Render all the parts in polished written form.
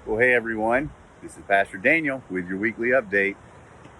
Well, hey everyone, this is Pastor Daniel with your weekly update.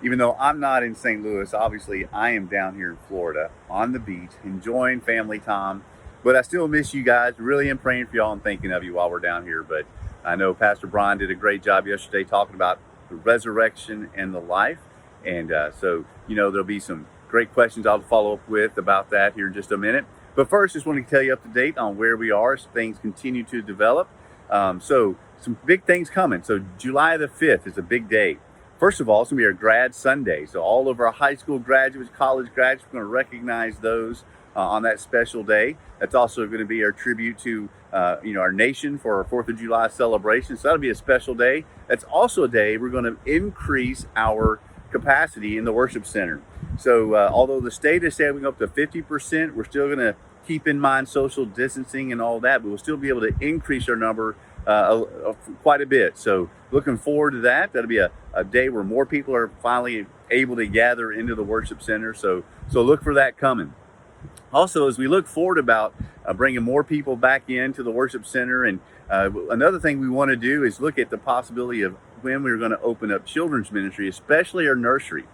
Even though I'm not in St. Louis, obviously I am down here in Florida on the beach enjoying family time. But I still miss you guys. Really am praying for y'all and thinking of you while we're down here. But I know Pastor Brian did a great job yesterday talking about the resurrection and the life. And there'll be some great questions I'll follow up with about that here in just a minute. But first, just want to tell you up to date on where we are as things continue to develop. So some big things coming. So July the 5th is a big day. First of all, it's going to be our grad Sunday. So all of our high school graduates, college graduates, we're going to recognize those on that special day. That's also going to be our tribute to our nation for our 4th of July celebration. So that'll be a special day. That's also a day we're going to increase our capacity in the worship center. So although the state is saying we go up to 50%, we're still going to keep in mind social distancing and all that, but we'll still be able to increase our number quite a bit. So looking forward to that. That'll be a day where more people are finally able to gather into the worship center. So look for that coming. Also, as we look forward about bringing more people back into the worship center, and another thing we want to do is look at the possibility of when we're going to open up children's ministry, especially our nursery.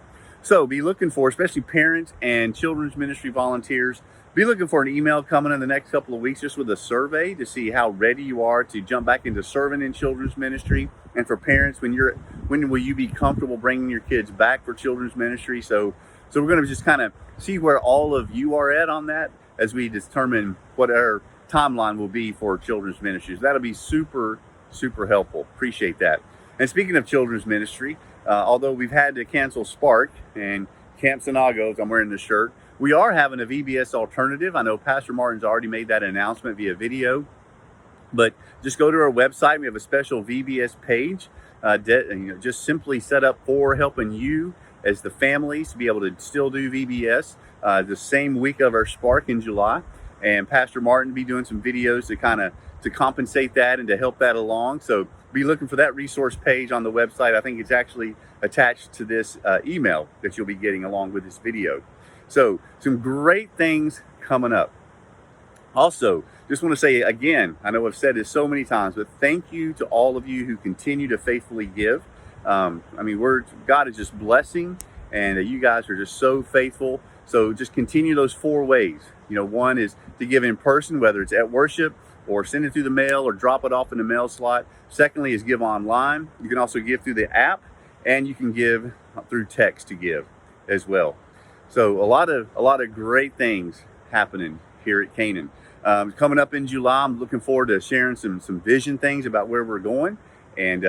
So be looking for, especially parents and children's ministry volunteers, be looking for an email coming in the next couple of weeks just with a survey to see how ready you are to jump back into serving in children's ministry. And for parents, when will you be comfortable bringing your kids back for children's ministry? So we're going to just kind of see where all of you are at on that as we determine what our timeline will be for children's ministries. That'll be super, super helpful. Appreciate that. And speaking of children's ministry, although we've had to cancel Spark and Camp Sanagos, I'm wearing this shirt, we are having a VBS Alternative. I know Pastor Martin's already made that announcement via video, but just go to our website. We have a special VBS page, just simply set up for helping you as the families to be able to still do VBS the same week of our Spark in July. And Pastor Martin will be doing some videos to compensate that and to help that along. So be looking for that resource page on the website. I think it's actually attached to this email that you'll be getting along with this video. So some great things coming up. Also, just want to say again, I know I've said this so many times, but thank you to all of you who continue to faithfully give. God is just blessing, and you guys are just so faithful. So just continue those 4 ways. One is to give in person, whether it's at worship or send it through the mail or drop it off in the mail slot. Secondly is give online. You can also give through the app, and you can give through text to give as well. So a lot of great things happening here at Canaan. Coming up in July, I'm looking forward to sharing some vision things about where we're going, and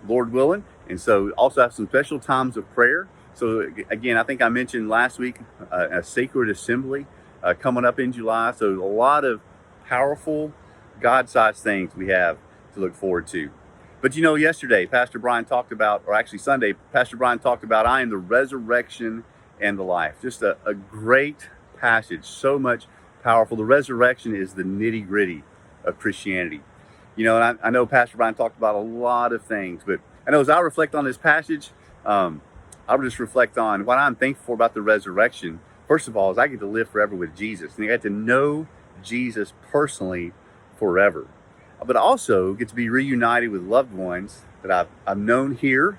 Lord willing. And so also have some special times of prayer. So again, I think I mentioned last week a sacred assembly coming up in July. So a lot of powerful God-sized things we have to look forward to. But yesterday, Pastor Brian talked about, or actually Sunday, Pastor Brian talked about, I am the resurrection and the life. Just a great passage, so much powerful. The resurrection is the nitty gritty of Christianity. And I know Pastor Brian talked about a lot of things, but I know as I reflect on this passage, I'll just reflect on what I'm thankful for about the resurrection. First of all, is I get to live forever with Jesus, and I get to know Jesus personally forever. But I also get to be reunited with loved ones that I've known here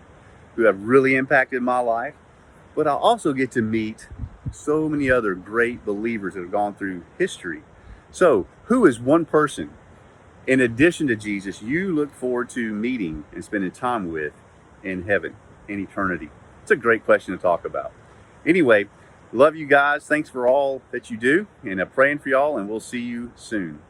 who have really impacted my life. But I also get to meet so many other great believers that have gone through history. So who is one person, in addition to Jesus, you look forward to meeting and spending time with in heaven, in eternity? It's a great question to talk about. Anyway, love you guys. Thanks for all that you do, and I'm praying for y'all, and we'll see you soon.